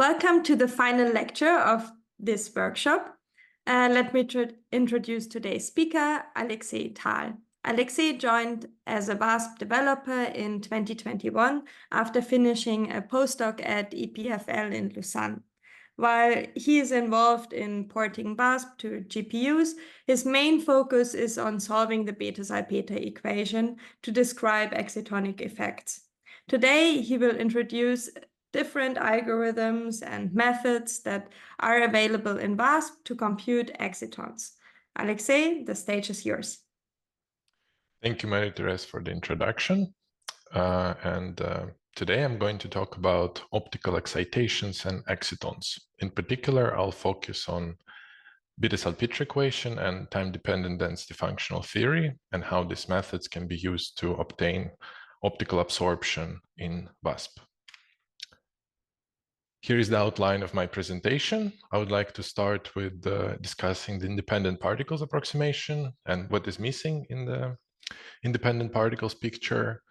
Welcome to the final lecture of this workshop. Let me introduce today's speaker, Alexey Tal. Alexey joined as a VASP developer in 2021 after finishing a postdoc at EPFL in Lausanne. While he is involved in porting VASP to GPUs, his main focus is on solving the Bethe-Salpeter equation to describe excitonic effects. Today, he will introduce different algorithms and methods that are available in VASP to compute excitons. Alexey, the stage is yours. Thank you, Marie-Therese, for the introduction. Today I'm going to talk about optical excitations and excitons. In particular, I'll focus on Bethe-Salpeter equation and time-dependent density functional theory and how these methods can be used to obtain optical absorption in VASP. Here is the outline of my presentation. I would like to start with discussing the independent particles approximation and what is missing in the independent particles picture.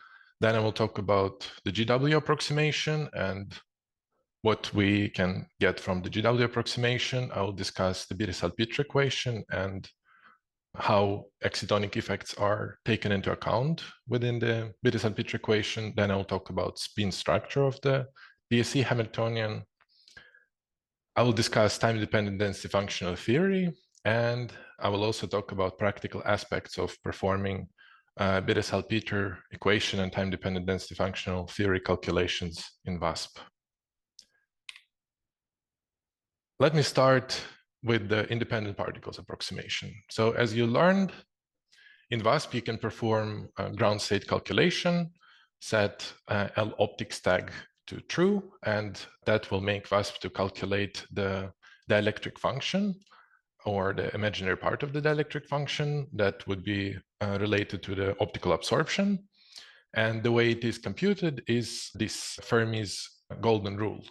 Then I will talk about the GW approximation and what we can get from the GW approximation. I will discuss the Bethe-Salpeter equation and how excitonic effects are taken into account within the Bethe-Salpeter equation. Then I will talk about spin structure of the BSE Hamiltonian. I will discuss time-dependent density functional theory, and I will also talk about practical aspects of performing Bethe-Salpeter equation and time-dependent density functional theory calculations in VASP. Let me start with the independent particles approximation. So as you learned, in VASP, you can perform ground state calculation, set L optics tag to true, and that will make VASP to calculate the dielectric function or the imaginary part of the dielectric function that would be related to the optical absorption. And the way it is computed is this Fermi's golden rule.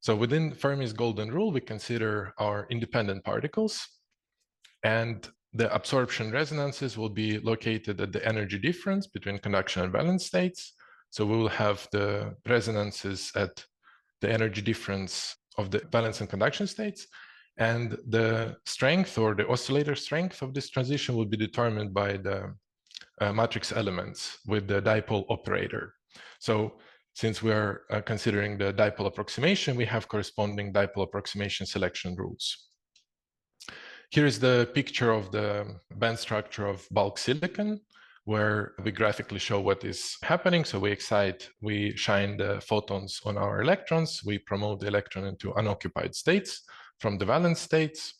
So within Fermi's golden rule, we consider our independent particles, and the absorption resonances will be located at the energy difference between conduction and valence states. So we will have the resonances at the energy difference of the valence and conduction states. And the strength or the oscillator strength of this transition will be determined by the matrix elements with the dipole operator. So since we are considering the dipole approximation, we have corresponding dipole approximation selection rules. Here is the picture of the band structure of bulk silicon, where we graphically show what is happening. So we shine the photons on our electrons, we promote the electron into unoccupied states from the valence states.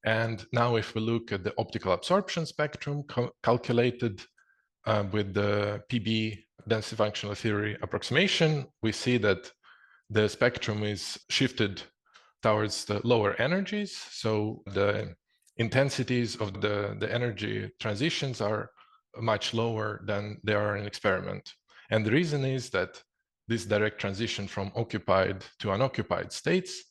And now if we look at the optical absorption spectrum calculated with the PB density functional theory approximation, we see that the spectrum is shifted towards the lower energies. So the intensities of the energy transitions are much lower than they are in experiment. And the reason is that this direct transition from occupied to unoccupied states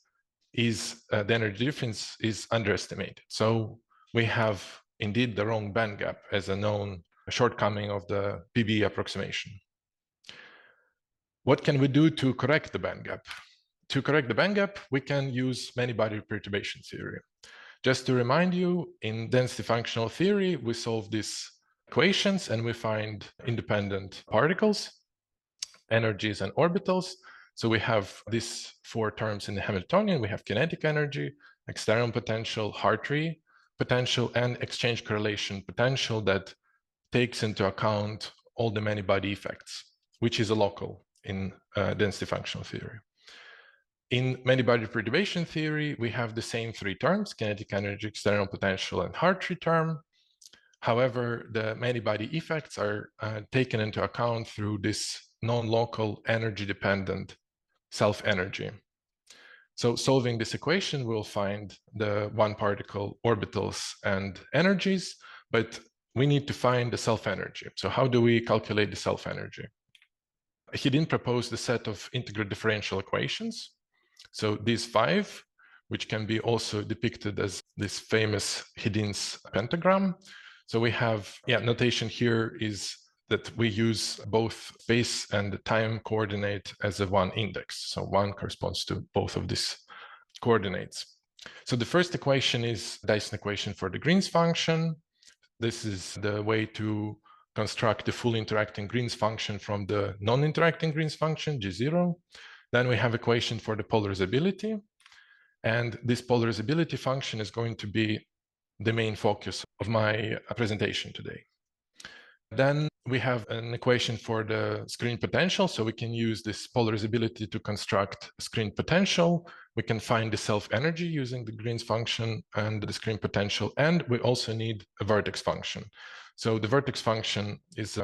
is the energy difference is underestimated. So we have indeed the wrong band gap as a known shortcoming of the PB approximation. What can we do to correct the band gap? To correct the band gap, we can use many-body perturbation theory. Just to remind you, in density functional theory, we solve these equations and we find independent particles, energies, and orbitals. So we have these four terms in the Hamiltonian. We have kinetic energy, external potential, Hartree potential, and exchange correlation potential that takes into account all the many-body effects, which is a local in density functional theory. In many-body perturbation theory, we have the same three terms, kinetic energy, external potential, and Hartree term. However, the many-body effects are taken into account through this non-local energy-dependent self-energy. So solving this equation, we'll find the one-particle orbitals and energies, but we need to find the self-energy. So how do we calculate the self-energy? Hedin proposed a set of integral differential equations. So these five, which can be also depicted as this famous Hedin's pentagram. So we have, notation here is that we use both space and time coordinate as a one index. So one corresponds to both of these coordinates. So the first equation is Dyson equation for the Green's function. This is the way to construct the fully interacting Green's function from the non-interacting Green's function, G0. Then we have equation for the polarizability. And this polarizability function is going to be the main focus of my presentation today. Then we have an equation for the screen potential. So we can use this polarizability to construct screen potential. We can find the self-energy using the Green's function and the screen potential. And we also need a vertex function. So the vertex function is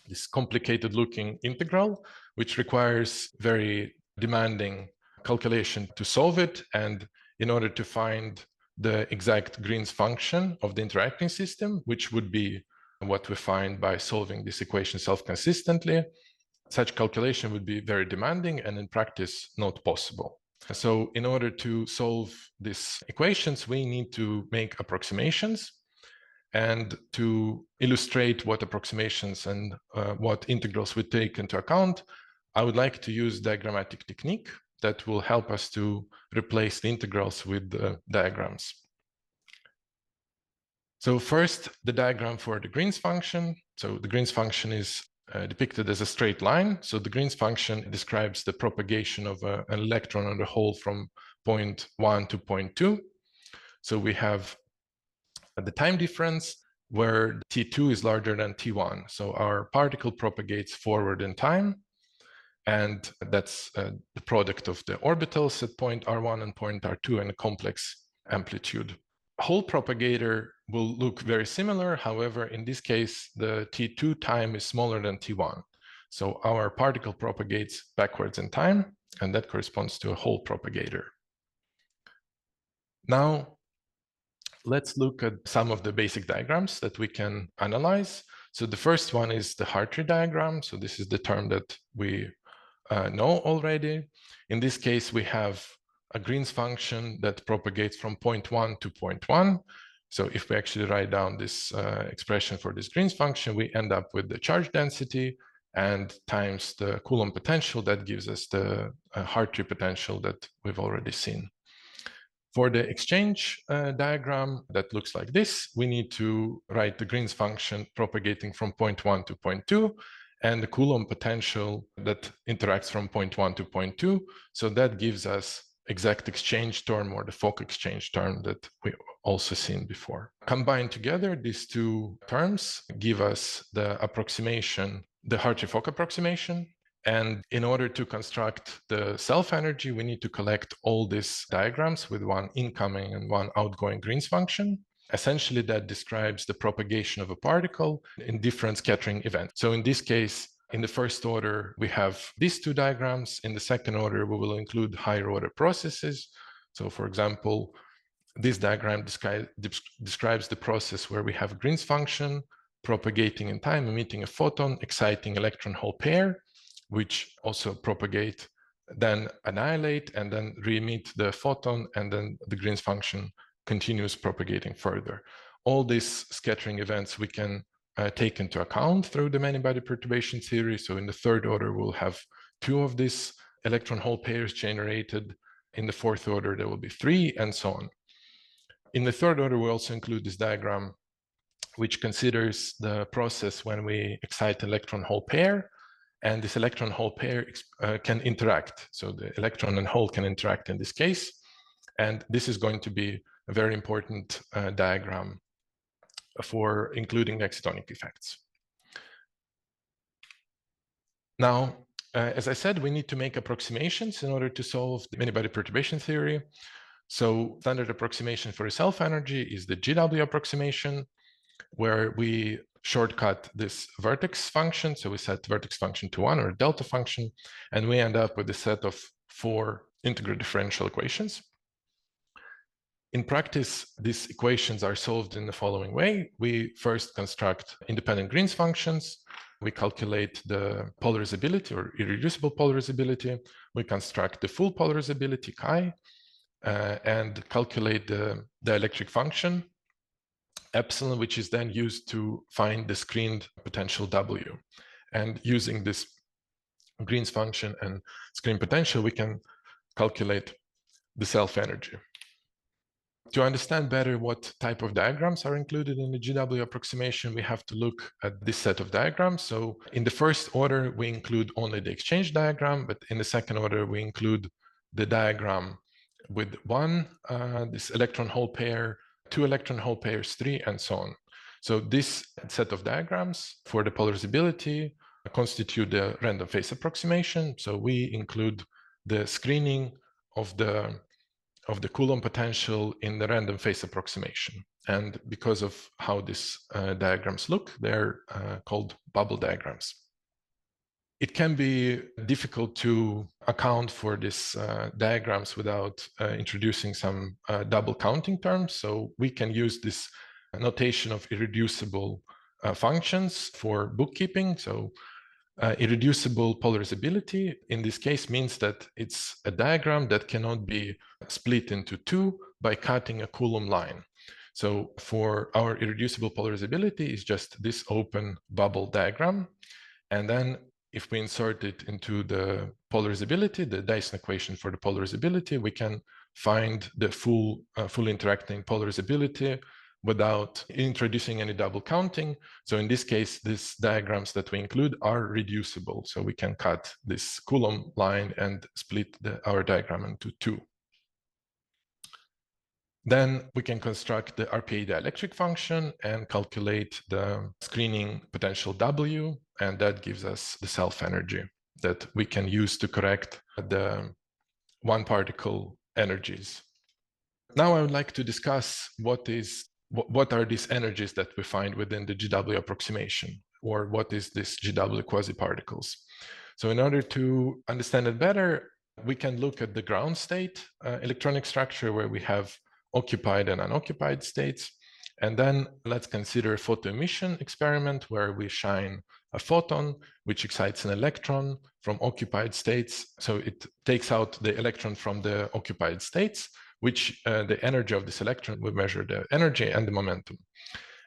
this complicated looking integral, which requires very demanding calculation to solve it. And in order to find the exact Green's function of the interacting system, which would be what we find by solving this equation self-consistently, such calculation would be very demanding and in practice not possible. So in order to solve these equations, we need to make approximations. And to illustrate what approximations and what integrals we take into account, I would like to use diagrammatic technique that will help us to replace the integrals with diagrams. So first, the diagram for the Green's function. So the Green's function is depicted as a straight line. So the Green's function describes the propagation of an electron on the hole from point 1 to point 2. So we have the time difference where T2 is larger than T1. So our particle propagates forward in time. And that's the product of the orbitals at point R1 and point R2 and a complex amplitude. Hole propagator will look very similar. However, in this case, the T2 time is smaller than T1. So our particle propagates backwards in time, and that corresponds to a hole propagator. Now, let's look at some of the basic diagrams that we can analyze. So the first one is the Hartree diagram. So this is the term that we know already. In this case, we have a Green's function that propagates from point 1 to point 1. So if we actually write down this expression for this Green's function, we end up with the charge density and times the Coulomb potential. That gives us the Hartree potential that we've already seen. For the exchange diagram that looks like this, we need to write the Green's function propagating from point 1 to point 2 and the Coulomb potential that interacts from point 1 to point 2. So that gives us exact exchange term or the Fock exchange term that we also seen before. Combined together, these two terms give us the approximation, the Hartree-Fock approximation. And in order to construct the self-energy, we need to collect all these diagrams with one incoming and one outgoing Green's function. Essentially, that describes the propagation of a particle in different scattering events. So in this case, in the first order, we have these two diagrams. In the second order, we will include higher order processes. So for example, this diagram describes the process where we have a Green's function propagating in time, emitting a photon, exciting electron-hole pair, which also propagate, then annihilate, and then re-emit the photon, and then the Green's function continues propagating further. All these scattering events we can take into account through the many-body perturbation theory. So in the third order, we'll have two of these electron-hole pairs generated. In the fourth order, there will be three, and so on. In the third order, we also include this diagram, which considers the process when we excite electron-hole pair, and this electron-hole pair can interact. So the electron and hole can interact in this case, and this is going to be a very important diagram for including excitonic effects. Now, as I said, we need to make approximations in order to solve the many-body perturbation theory. So standard approximation for a self-energy is the GW approximation, where we shortcut this vertex function. So we set vertex function to 1 or a delta function, and we end up with a set of 4 integral differential equations. In practice, these equations are solved in the following way. We first construct independent Green's functions. We calculate the polarizability or irreducible polarizability. We construct the full polarizability chi and calculate the dielectric function. epsilon, which is then used to find the screened potential W. And using this Green's function and screen potential, we can calculate the self-energy. To understand better what type of diagrams are included in the GW approximation, we have to look at this set of diagrams. So in the first order, we include only the exchange diagram, but in the second order, we include the diagram with one, this electron hole pair, two electron hole pairs, three, and so on. So this set of diagrams for the polarizability constitute the random phase approximation. So we include the screening of the Coulomb potential in the random phase approximation. And because of how these diagrams look, they're called bubble diagrams. It can be difficult to account for these diagrams without introducing some double counting terms. So we can use this notation of irreducible functions for bookkeeping. So irreducible polarizability in this case means that it's a diagram that cannot be split into two by cutting a Coulomb line. So for our irreducible polarizability is just this open bubble diagram. And then if we insert it into the polarizability, the Dyson equation for the polarizability, we can find the full interacting polarizability without introducing any double counting. So in this case, these diagrams that we include are reducible. So we can cut this Coulomb line and split our diagram into two. Then we can construct the RPA dielectric function and calculate the screening potential W, and that gives us the self-energy that we can use to correct the one particle energies. Now I would like to discuss what are these energies that we find within the GW approximation, or what is this GW quasiparticles. So in order to understand it better, we can look at the ground state electronic structure where we have occupied and unoccupied states. And then let's consider a photoemission experiment where we shine a photon, which excites an electron from occupied states. So it takes out the electron from the occupied states, which the energy of this electron, we measure the energy and the momentum.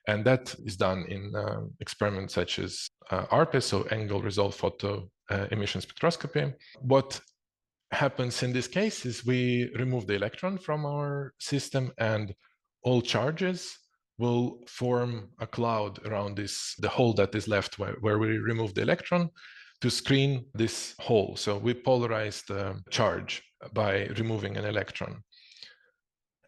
And that is done in experiments such as ARPE, so angle resolved photo emission spectroscopy. What happens in this case is we remove the electron from our system, and all charges will form a cloud around the hole that is left where we remove the electron to screen this hole. So we polarize the charge by removing an electron.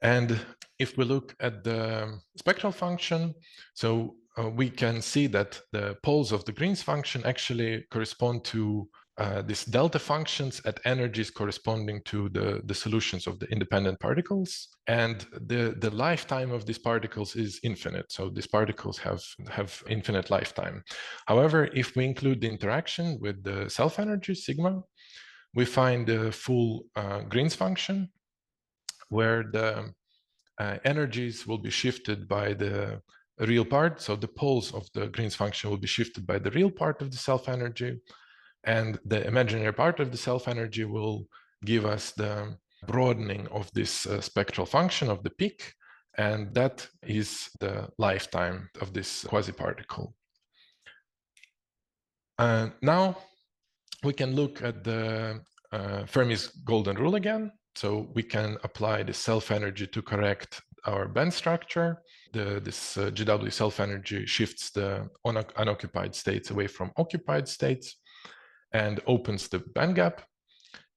And if we look at the spectral function, so we can see that the poles of the Green's function actually correspond to these delta functions at energies corresponding to the solutions of the independent particles. And the lifetime of these particles is infinite. So these particles have infinite lifetime. However, if we include the interaction with the self-energy, sigma, we find the full Green's function, where the energies will be shifted by the real part. So the poles of the Green's function will be shifted by the real part of the self-energy, and the imaginary part of the self-energy will give us the broadening of this spectral function of the peak, and that is the lifetime of this quasi-particle. Now we can look at the Fermi's golden rule again. So we can apply the self-energy to correct our band structure. This GW self-energy shifts the unoccupied states away from occupied states and opens the band gap.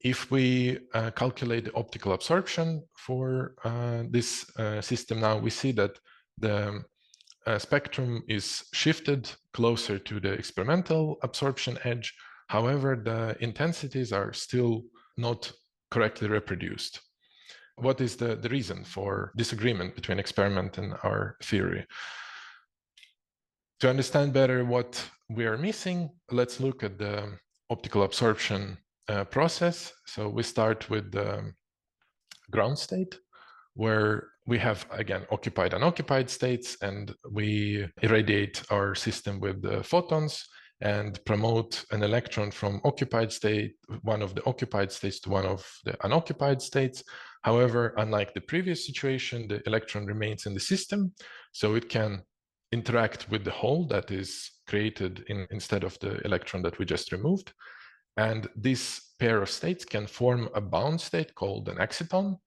If we calculate the optical absorption for this system now, we see that the spectrum is shifted closer to the experimental absorption edge. However, the intensities are still not correctly reproduced. What is the reason for disagreement between experiment and our theory? To understand better what we are missing, let's look at the optical absorption process. So we start with the ground state, where we have, again, occupied and unoccupied states, and we irradiate our system with the photons and promote an electron from occupied state, one of the occupied states, to one of the unoccupied states. However, unlike the previous situation, the electron remains in the system, so it can interact with the hole that is created instead of the electron that we just removed. And this pair of states can form a bound state called an exciton.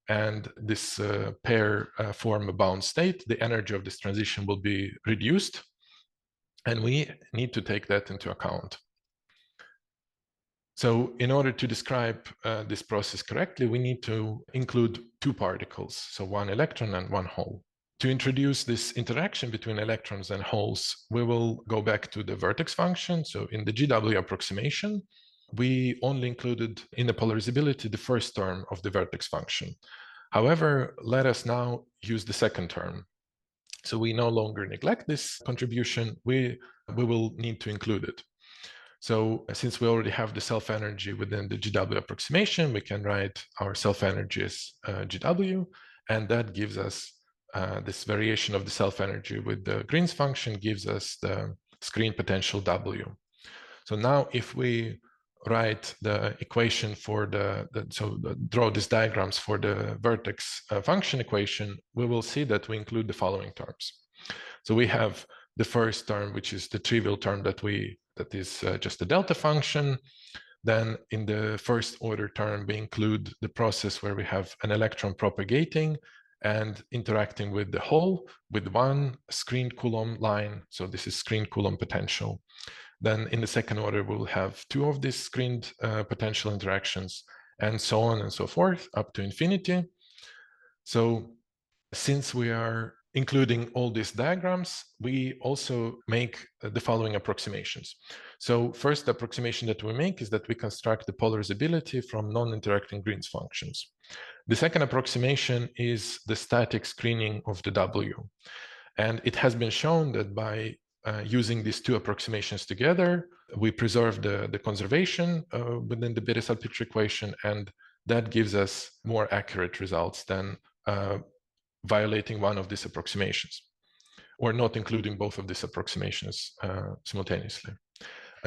And this pair form a bound state. The energy of this transition will be reduced. And we need to take that into account. So in order to describe this process correctly, we need to include two particles, so one electron and one hole. To introduce this interaction between electrons and holes, we will go back to the vertex function. So in the GW approximation, we only included in the polarizability the first term of the vertex function. However, let us now use the second term. So we no longer neglect this contribution, we will need to include it. So since we already have the self-energy within the GW approximation, we can write our self-energy as GW, and that gives us this variation of the self-energy with the Green's function gives us the screen potential W. So now if we write the equation for draw these diagrams for the vertex function equation, we will see that we include the following terms. So we have the first term, which is the trivial term that is just a delta function. Then in the first order term, we include the process where we have an electron propagating and interacting with the hole with one screened Coulomb line. So this is screened Coulomb potential. Then in the second order, we'll have two of these screened potential interactions, and so on and so forth up to infinity. So since we are including all these diagrams, we also make the following approximations. So first approximation that we make is that we construct the polarizability from non-interacting Green's functions. The second approximation is the static screening of the W. And it has been shown that by using these two approximations together, we preserve the conservation within the Bethe-Salpeter equation, and that gives us more accurate results than violating one of these approximations, or not including both of these approximations simultaneously.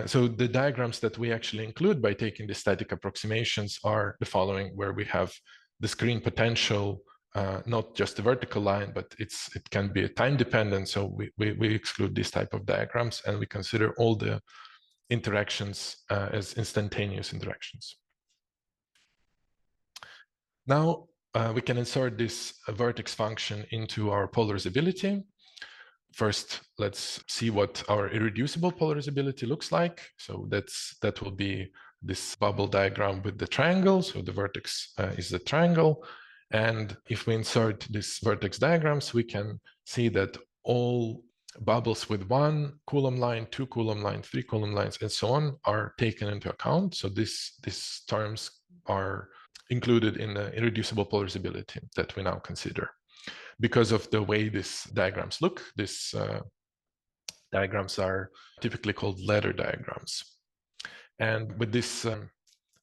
So the diagrams that we actually include by taking the static approximations are the following, where we have the screen potential, not just a vertical line, but it can be a time dependent. So we exclude this type of diagrams, and we consider all the interactions as instantaneous interactions. Now we can insert this vertex function into our polarizability. First, let's see what our irreducible polarizability looks like. So that will be this bubble diagram with the triangle. So the vertex is the triangle. And if we insert these vertex diagrams, we can see that all bubbles with 1 Coulomb line, 2 Coulomb line, 3 Coulomb lines, and so on are taken into account. So these terms are included in the irreducible polarizability that we now consider. Because of the way these diagrams look, these diagrams are typically called ladder diagrams. And with this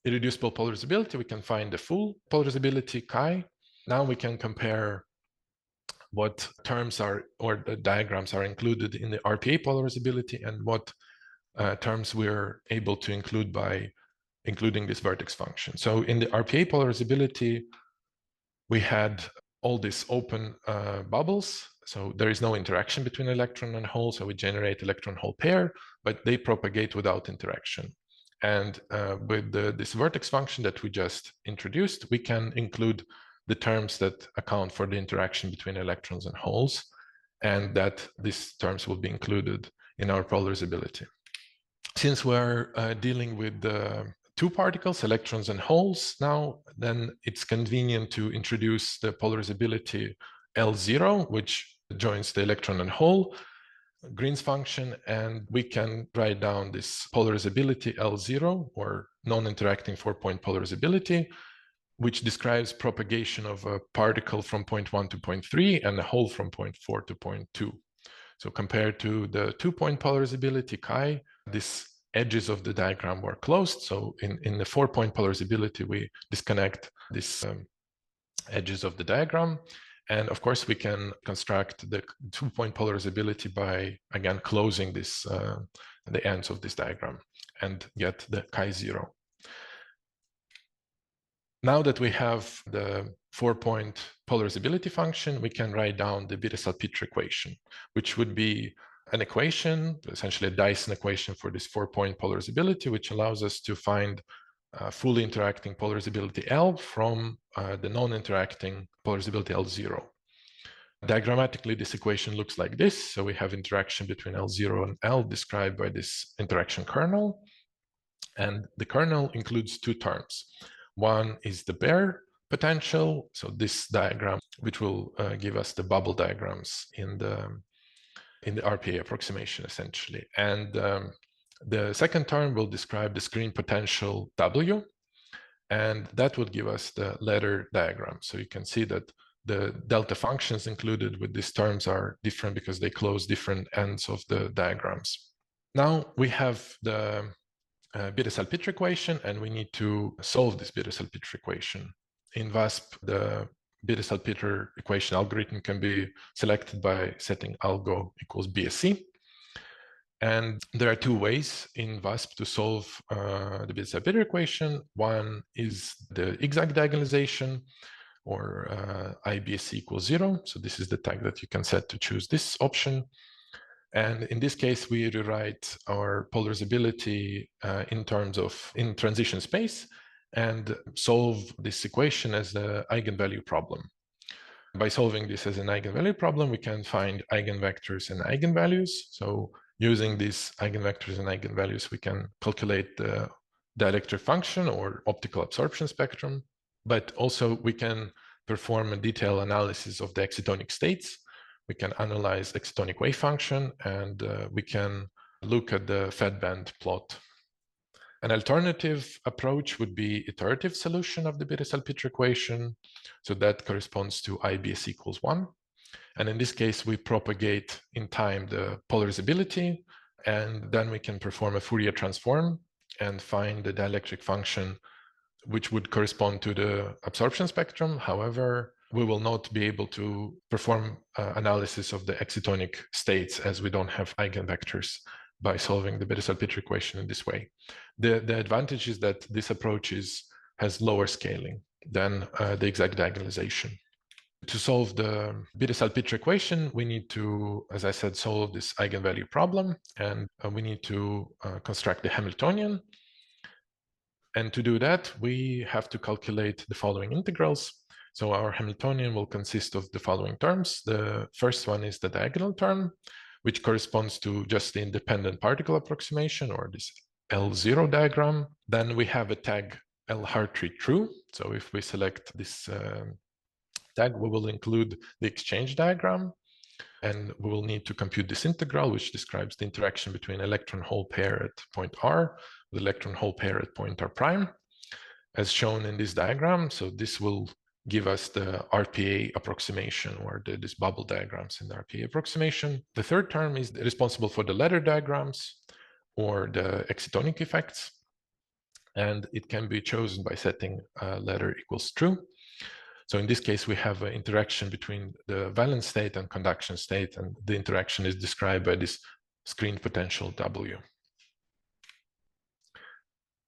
irreducible polarizability, we can find the full polarizability chi. Now we can compare what terms are, or the diagrams are included in the RPA polarizability, and what terms we're able to include by including this vertex function. So in the RPA polarizability, we had all these open bubbles. So there is no interaction between electron and hole. So we generate electron-hole pair, but they propagate without interaction. And with this vertex function that we just introduced, we can include the terms that account for the interaction between electrons and holes, and that these terms will be included in our polarizability. Since we're dealing with the two particles, electrons and holes now, then it's convenient to introduce the polarizability L0, which joins the electron and hole, Green's function, and we can write down this polarizability L0, or non-interacting 4-point polarizability, which describes propagation of a particle from point 1 to point 3 and a hole from point 4 to point 2. So compared to the 2-point polarizability chi, this edges of the diagram were closed. So in the 4-point polarizability, we disconnect these edges of the diagram. And of course, we can construct the 2-point polarizability by, again, closing this the ends of this diagram and get the chi 0. Now that we have the 4-point polarizability function, we can write down the Bethe-Salpeter equation, which would be an equation, essentially a Dyson equation for this 4-point polarizability, which allows us to find fully interacting polarizability L from the non-interacting polarizability L0. Diagrammatically, this equation looks like this. So we have interaction between L0 and L described by this interaction kernel. And the kernel includes two terms. One is the bare potential, so this diagram, which will give us the bubble diagrams in the RPA approximation, essentially. And the second term will describe the screen potential W, and that would give us the ladder diagram. So you can see that the delta functions included with these terms are different because they close different ends of the diagrams. Now we have the Bethe-Salpeter equation, and we need to solve this Bethe-Salpeter equation. In VASP, the Bethe-Salpeter equation algorithm can be selected by setting algo equals BSE. And there are two ways in VASP to solve the Bethe-Salpeter equation. One is the exact diagonalization, or IBSE equals 0. So this is the tag that you can set to choose this option. And in this case, we rewrite our polarizability in transition space and solve this equation as the eigenvalue problem. By solving this as an eigenvalue problem, we can find eigenvectors and eigenvalues. So using these eigenvectors and eigenvalues, we can calculate the dielectric function or optical absorption spectrum, but also we can perform a detailed analysis of the excitonic states. We can analyze excitonic wave function, and we can look at the fed band plot. An alternative approach would be iterative solution of the Bethe-Salpeter equation. So that corresponds to IBS equals 1. And in this case, we propagate in time the polarizability, and then we can perform a Fourier transform and find the dielectric function, which would correspond to the absorption spectrum. However, we will not be able to perform analysis of the excitonic states as we don't have eigenvectors by solving the Bethe-Salpeter equation in this way. The advantage is that this approach has lower scaling than the exact diagonalization. To solve the Bethe-Salpeter equation, we need to, as I said, solve this eigenvalue problem, and we need to construct the Hamiltonian. And to do that, we have to calculate the following integrals. So our Hamiltonian will consist of the following terms. The first one is the diagonal term, which corresponds to just the independent particle approximation, or this L0 diagram. Then we have a tag L hard tree true. So if we select this tag, we will include the exchange diagram, and we will need to compute this integral, which describes the interaction between electron hole pair at point R with electron hole pair at point R prime, as shown in this diagram. So this will give us the RPA approximation, or these bubble diagrams in the RPA approximation. The third term is responsible for the ladder diagrams or the excitonic effects, and it can be chosen by setting ladder equals true. So in this case, we have an interaction between the valence state and conduction state, and the interaction is described by this screen potential W.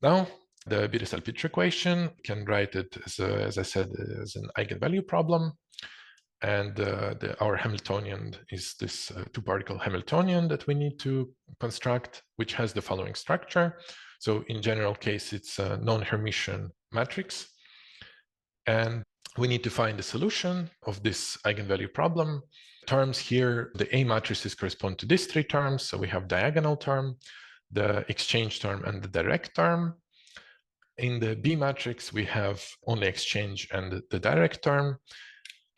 Now, the Bethe-Salpeter equation, can write it as I said, as an eigenvalue problem. And our Hamiltonian is this two-particle Hamiltonian that we need to construct, which has the following structure. So in general case, it's a non-Hermitian matrix. And we need to find the solution of this eigenvalue problem. Terms here, the A matrices correspond to these three terms. So we have diagonal term, the exchange term, and the direct term. In the B matrix, we have only exchange and the direct term.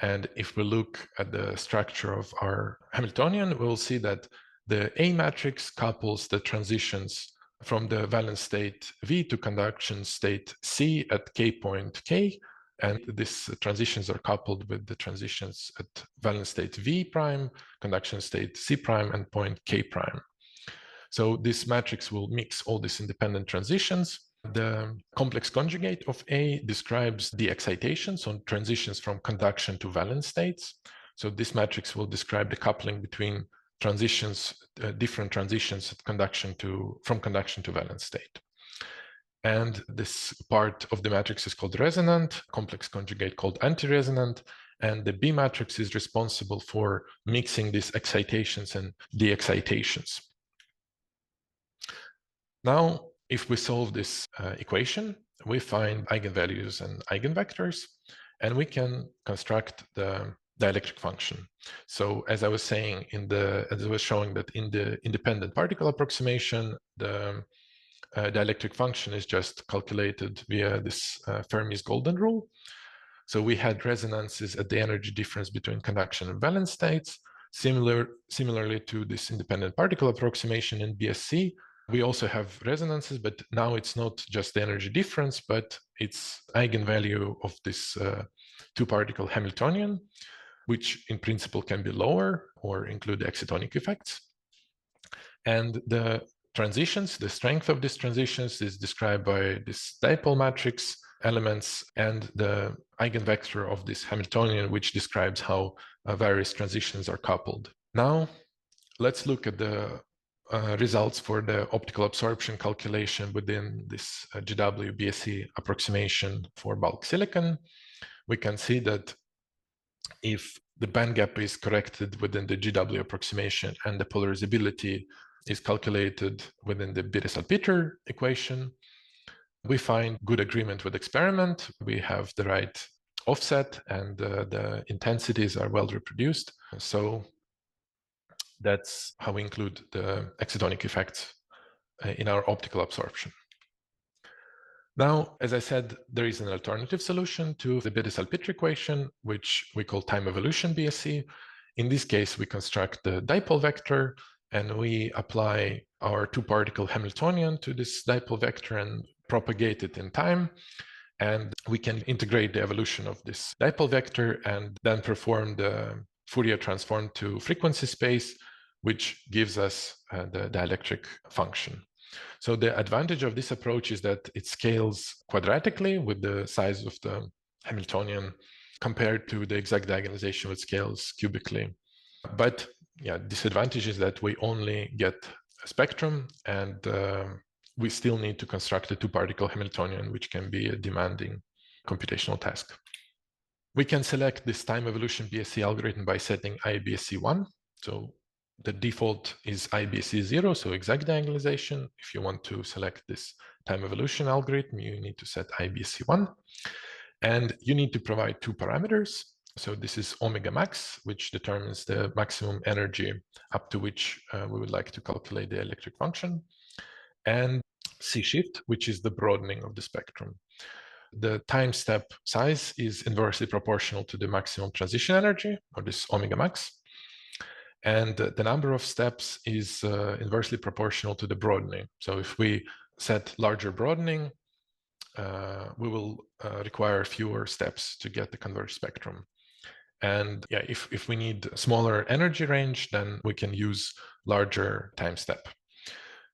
And if we look at the structure of our Hamiltonian, we'll see that the A matrix couples the transitions from the valence state V to conduction state C at K point K. And these transitions are coupled with the transitions at valence state V prime, conduction state C prime, and point K prime. So this matrix will mix all these independent transitions. The complex conjugate of A describes the excitations on transitions from conduction to valence states. So this matrix will describe the coupling between transitions, different transitions at from conduction to valence state. And this part of the matrix is called resonant, complex conjugate called anti-resonant, and the B matrix is responsible for mixing these excitations and de-excitations. Now, if we solve this equation, we find eigenvalues and eigenvectors, and we can construct the dielectric function. So as I was saying, as I was showing that in the independent particle approximation, the dielectric function is just calculated via this Fermi's golden rule. So we had resonances at the energy difference between conduction and valence states. Similarly to this independent particle approximation in BSE, we also have resonances, but now it's not just the energy difference, but it's eigenvalue of this two-particle Hamiltonian, which in principle can be lower or include excitonic effects. And the transitions, the strength of these transitions is described by this dipole matrix elements and the eigenvector of this Hamiltonian, which describes how various transitions are coupled. Now, let's look at the results for the optical absorption calculation within this GW BSE approximation for bulk silicon. We can see that if the band gap is corrected within the GW approximation and the polarizability is calculated within the Bethe-Salpeter equation, we find good agreement with experiment. We have the right offset and the intensities are well reproduced. So that's how we include the excitonic effects in our optical absorption. Now, as I said, there is an alternative solution to the Bethe-Salpeter equation, which we call time evolution BSE. In this case, we construct the dipole vector and we apply our two-particle Hamiltonian to this dipole vector and propagate it in time. And we can integrate the evolution of this dipole vector and then perform the Fourier transform to frequency space, which gives us the dielectric function. So the advantage of this approach is that it scales quadratically with the size of the Hamiltonian compared to the exact diagonalization, which scales cubically. But yeah, disadvantage is that we only get a spectrum and we still need to construct a two-particle Hamiltonian, which can be a demanding computational task. We can select this time evolution BSE algorithm by setting IBSE1. So the default is IBSE0, so exact diagonalization. If you want to select this time evolution algorithm, you need to set IBSE1. And you need to provide two parameters. So this is omega max, which determines the maximum energy up to which we would like to calculate the electric function. And C shift, which is the broadening of the spectrum. The time step size is inversely proportional to the maximum transition energy, or this omega max. And the number of steps is inversely proportional to the broadening. So if we set larger broadening, we will require fewer steps to get the converged spectrum. And yeah, if we need smaller energy range, then we can use larger time step.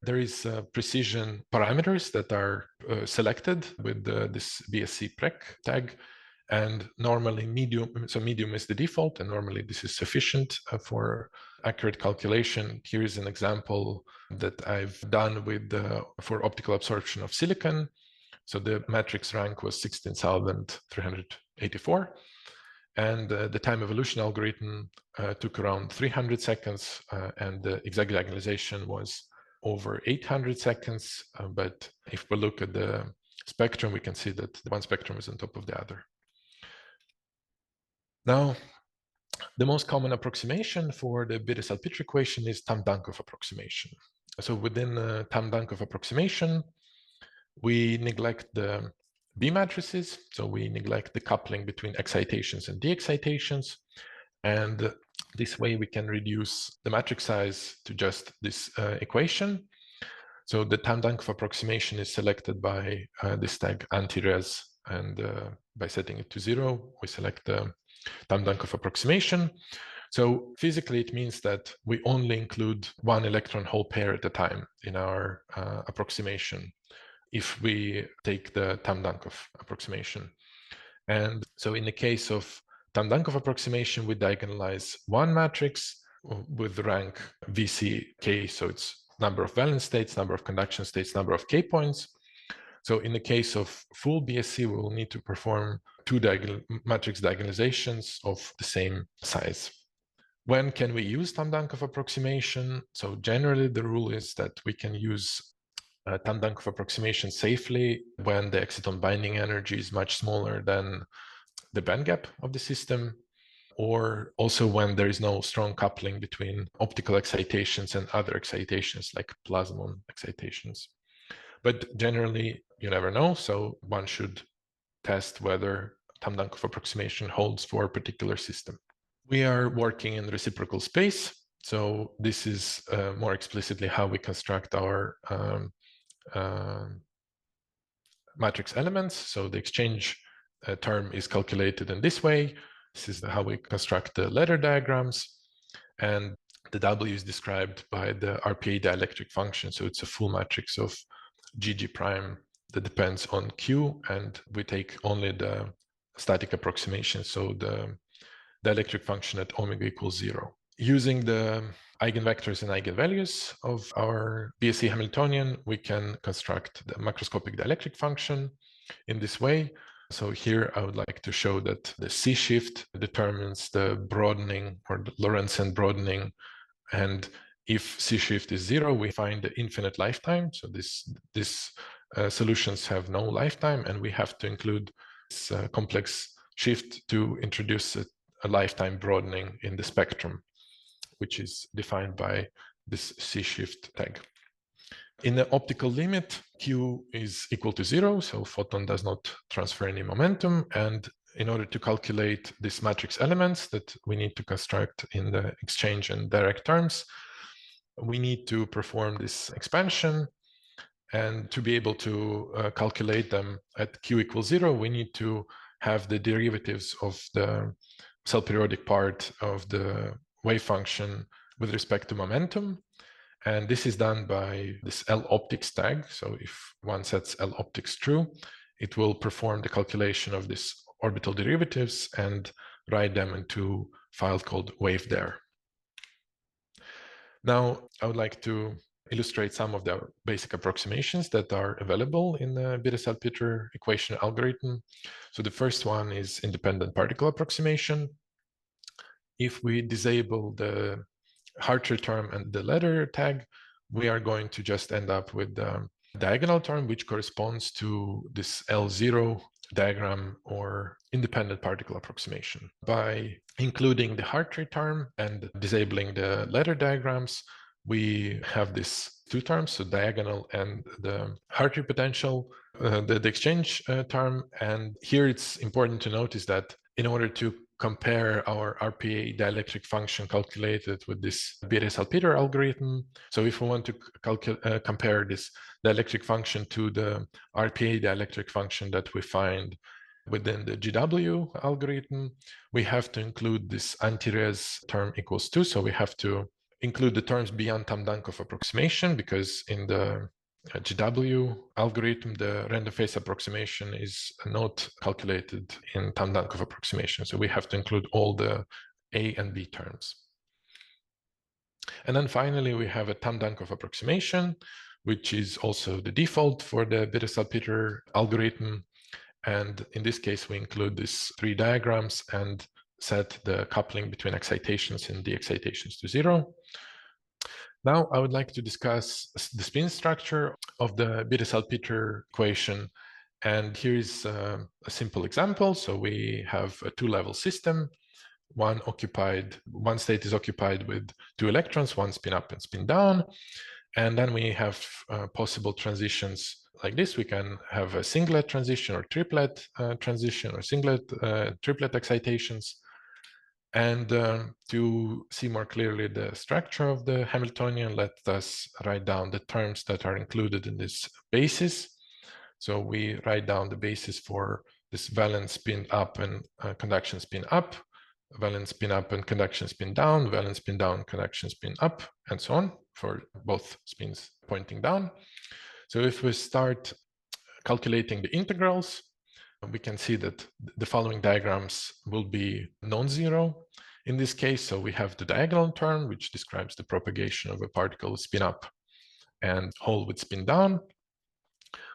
There is precision parameters that are selected with this BSE-PREC tag. And normally medium is the default, and normally this is sufficient for accurate calculation. Here is an example that I've done with for optical absorption of silicon. So the matrix rank was 16,384. And the time evolution algorithm took around 300 seconds, and the exact diagonalization was over 800 seconds. But if we look at the spectrum, we can see that one spectrum is on top of the other. Now, the most common approximation for the Bethe-Salpeter equation is Tamm-Dancoff approximation. So within the Tamm-Dancoff approximation, we neglect the B matrices. So we neglect the coupling between excitations and de-excitations. And this way we can reduce the matrix size to just this equation. So the Tamm-Dancoff approximation is selected by this tag anti-res, and by setting it to 0, we select the Tamm-Dancoff approximation. So physically, it means that we only include one electron hole pair at a time in our approximation if we take the Tamm-Dancoff approximation. And so in the case of Tamm-Dancoff approximation, we diagonalize one matrix with the rank VCK. So it's number of valence states, number of conduction states, number of K points. So in the case of full BSE, we will need to perform two matrix diagonalizations of the same size. When can we use Tamm-Dancoff approximation? So generally, the rule is that we can use Tamm-Dancoff approximation safely when the exciton binding energy is much smaller than the band gap of the system, or also when there is no strong coupling between optical excitations and other excitations like plasmon excitations. But generally, you never know, so one should test whether Tamm-Dancoff approximation holds for a particular system. We are working in reciprocal space, so this is more explicitly how we construct our matrix elements. So the exchange term is calculated in this way. This is how we construct the ladder diagrams, and the W is described by the RPA dielectric function. So it's a full matrix of GG prime that depends on Q, and we take only the static approximation, so the dielectric function at omega equals 0. Using the eigenvectors and eigenvalues of our BSE Hamiltonian, we can construct the macroscopic dielectric function in this way. So here I would like to show that the C shift determines the broadening or the Lorentzian broadening, and if C shift is 0, we find the infinite lifetime. So these solutions have no lifetime, and we have to include this complex shift to introduce a lifetime broadening in the spectrum, which is defined by this C shift tag. In the optical limit, Q is equal to 0, so photon does not transfer any momentum. And in order to calculate these matrix elements that we need to construct in the exchange and direct terms, we need to perform this expansion. And to be able to calculate them at Q equals 0, we need to have the derivatives of the cell-periodic part of the wave function with respect to momentum. And this is done by this L-optics tag. So if one sets L-optics true, it will perform the calculation of these orbital derivatives and write them into a file called wave_there. Now, I would like to illustrate some of the basic approximations that are available in the Bethe-Salpeter equation algorithm. So the first one is independent particle approximation. If we disable the Hartree term and the ladder tag, we are going to just end up with the diagonal term, which corresponds to this L0 diagram or independent particle approximation. By including the Hartree term and disabling the ladder diagrams, we have these two terms, so diagonal and the Hartree potential, the exchange term. And here it's important to notice that in order to compare our RPA dielectric function calculated with this Bethe-Salpeter algorithm. So if we want to compare this dielectric function to the RPA dielectric function that we find within the GW algorithm, we have to include this anti-res term equals 2. So we have to include the terms beyond Tamm-Dancoff approximation, because in the GW algorithm, the random phase approximation is not calculated in Tamm-Dancoff approximation. So we have to include all the A and B terms. And then finally, we have a Tamm-Dancoff approximation, which is also the default for the Bethe-Salpeter algorithm. And in this case, we include these three diagrams and set the coupling between excitations and de-excitations to 0. Now, I would like to discuss the spin structure of the Bethe-Salpeter equation. And here is a simple example. So we have a two-level system. One state is occupied with two electrons, one spin up and spin down. And then we have possible transitions like this. We can have a singlet transition or triplet transition, or singlet triplet excitations. And to see more clearly the structure of the Hamiltonian, let us write down the terms that are included in this basis. So we write down the basis for this valence spin up and conduction spin up, valence spin up and conduction spin down, valence spin down, conduction spin up, and so on for both spins pointing down. So if we start calculating the integrals, we can see that the following diagrams will be non-zero in this case. So we have the diagonal term, which describes the propagation of a particle spin up and hole with spin down.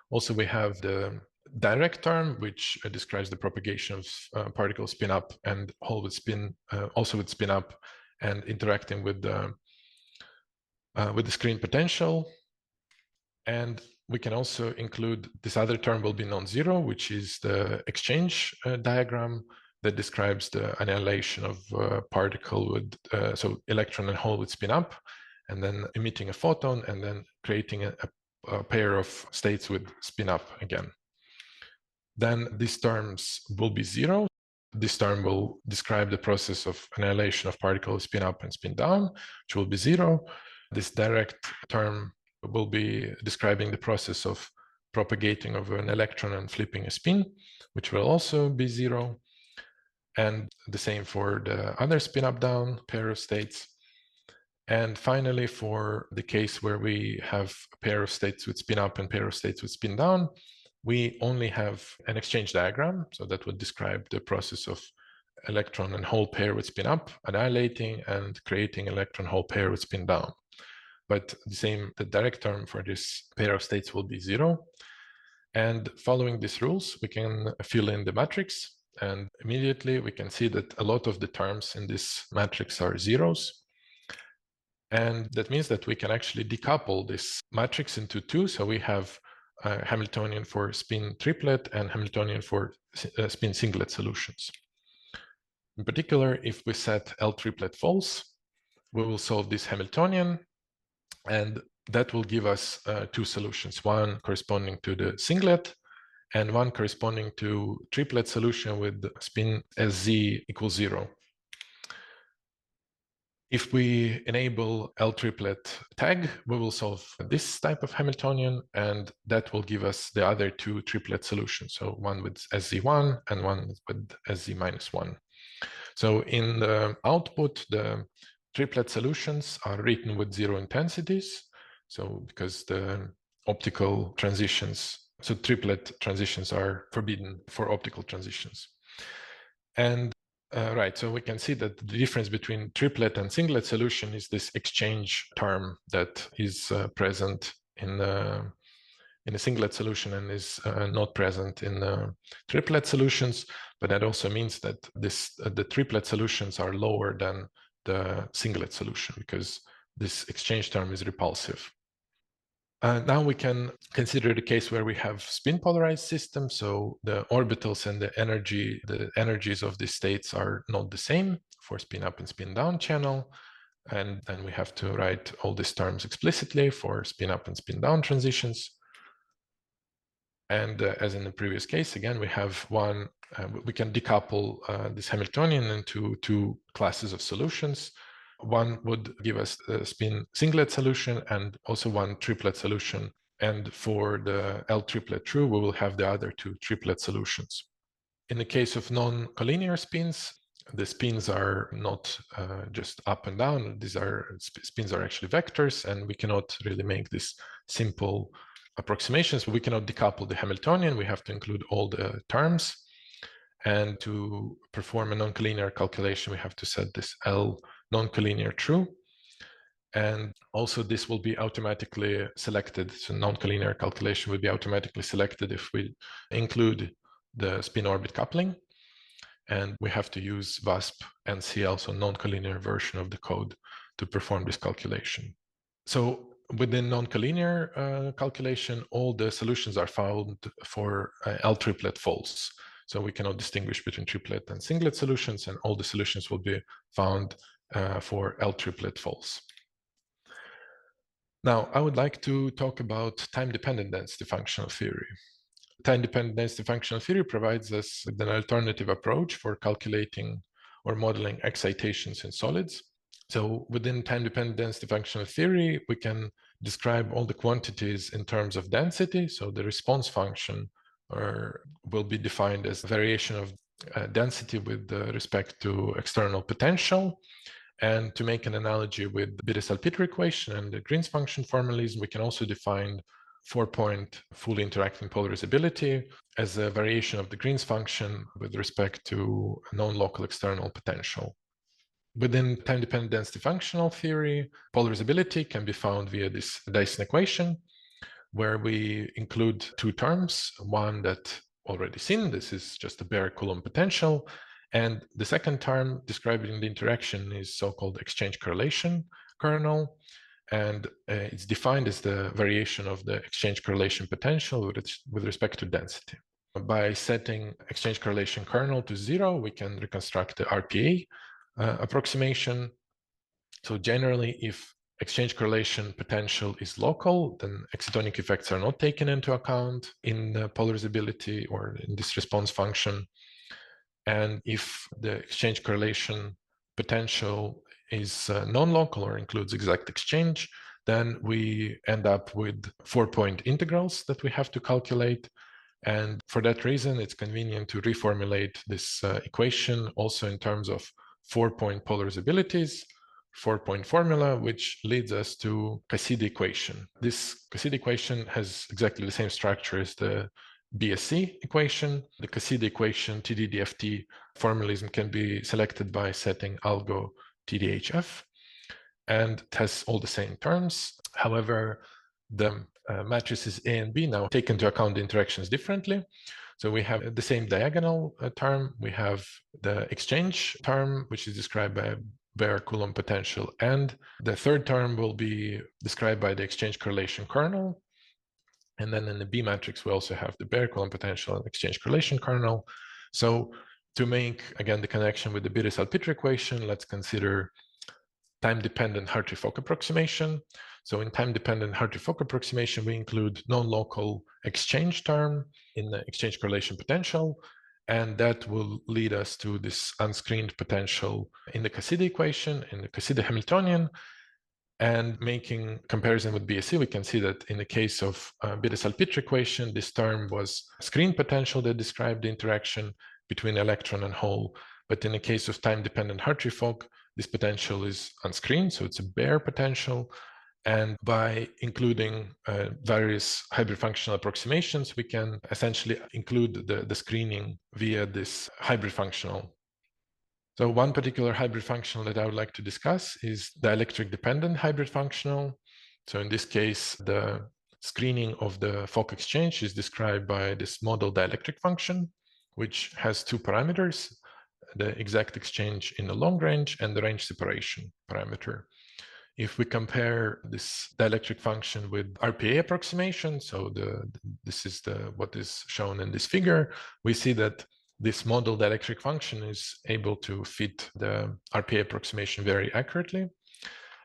Also, we have the direct term, which describes the propagation of particles spin up and hole with spin, also with spin up and interacting with the screen potential. And we can also include this other term will be non-zero, which is the exchange diagram that describes the annihilation of particle with, so electron and hole with spin up, and then emitting a photon, and then creating a pair of states with spin up again. Then these terms will be zero. This term will describe the process of annihilation of particles spin up and spin down, which will be zero. This direct term will be describing the process of propagating of an electron and flipping a spin, which will also be zero. And the same for the other spin up down pair of states. And finally, for the case where we have a pair of states with spin up and pair of states with spin down, we only have an exchange diagram. So that would describe the process of electron and hole pair with spin up, annihilating and creating electron hole pair with spin down. But the direct term for this pair of states will be zero. And following these rules, we can fill in the matrix. And immediately we can see that a lot of the terms in this matrix are zeros. And that means that we can actually decouple this matrix into two. So we have Hamiltonian for spin triplet and Hamiltonian for spin singlet solutions. In particular, if we set L triplet false, we will solve this Hamiltonian, and that will give us two solutions, one corresponding to the singlet and one corresponding to triplet solution with spin SZ equals 0. If we enable L triplet tag, we will solve this type of Hamiltonian, and that will give us the other two triplet solutions. So one with SZ1 and one with SZ-1. So in the output, the triplet solutions are written with zero intensities. So because the optical transitions, so triplet transitions are forbidden for optical transitions. And right, so we can see that the difference between triplet and singlet solution is this exchange term that is present in a singlet solution and is not present in triplet solutions. But that also means that the triplet solutions are lower than the singlet solution because this exchange term is repulsive. Now we can consider the case where we have spin-polarized systems. So the orbitals and the energies of these states are not the same for spin up and spin down channel. And then we have to write all these terms explicitly for spin up and spin down transitions. And as in the previous case, again, we have one, we can decouple this Hamiltonian into two classes of solutions. One would give us a spin singlet solution and also one triplet solution. And for the L triplet true, we will have the other two triplet solutions. In the case of non-collinear spins, the spins are not just up and down. These spins are actually vectors, and we cannot really make this simple approximations. We cannot decouple the Hamiltonian. We have to include all the terms. And to perform a non-collinear calculation, we have to set this L non-collinear true. And also this will be automatically selected. So non-collinear calculation will be automatically selected if we include the spin orbit coupling. And we have to use VASP NCL, so non-collinear version of the code, to perform this calculation. So within non-collinear calculation, all the solutions are found for L triplet false. So we cannot distinguish between triplet and singlet solutions, and all the solutions will be found for L triplet false. Now, I would like to talk about time-dependent density functional theory. Time-dependent density functional theory provides us with an alternative approach for calculating or modeling excitations in solids. So within time-dependent density functional theory, we can describe all the quantities in terms of density. So the response function will be defined as a variation of density with respect to external potential. And to make an analogy with Bethe-Salpeter equation and the Green's function formalism, we can also define 4-point fully interacting polarizability as a variation of the Green's function with respect to a non-local external potential. Within time-dependent density functional theory, polarizability can be found via this Dyson equation, where we include two terms, one that already seen, this is just a bare Coulomb potential, and the second term describing the interaction is so-called exchange correlation kernel, and it's defined as the variation of the exchange correlation potential with respect to density. By setting exchange correlation kernel to 0, we can reconstruct the RPA approximation. So generally, if exchange correlation potential is local, then excitonic effects are not taken into account in the polarizability or in this response function. And if the exchange correlation potential is non-local or includes exact exchange, then we end up with 4-point integrals that we have to calculate. And for that reason, it's convenient to reformulate this equation also in terms of 4-point polarizabilities, 4-point formula, which leads us to Cassidi equation. This Cassidi equation has exactly the same structure as the BSE equation. The Cassidi equation TD-DFT formalism can be selected by setting algo TDHF, and it has all the same terms. However, the matrices A and B now take into account the interactions differently. So we have the same diagonal term, we have the exchange term, which is described by a bare Coulomb potential, and the third term will be described by the exchange correlation kernel. And then in the B matrix, we also have the bare Coulomb potential and exchange correlation kernel. So to make, again, the connection with the Bethe-Salpeter equation, let's consider time-dependent Hartree-Fock approximation. So in time-dependent Hartree-Fock approximation, we include non-local exchange term in the exchange correlation potential, and that will lead us to this unscreened potential in the Cassidi equation, in the Cassidi Hamiltonian. And making comparison with BSE, we can see that in the case of Bethe-Salpeter equation, this term was screened potential that described the interaction between electron and hole. But in the case of time-dependent Hartree-Fock, this potential is unscreened, so it's a bare potential. And by including various hybrid functional approximations, we can essentially include the screening via this hybrid functional. So one particular hybrid functional that I would like to discuss is dielectric-dependent hybrid functional. So in this case, the screening of the Fock exchange is described by this model dielectric function, which has two parameters, the exact exchange in the long range and the range separation parameter. If we compare this dielectric function with RPA approximation, so this is what is shown in this figure, we see that this model dielectric function is able to fit the RPA approximation very accurately.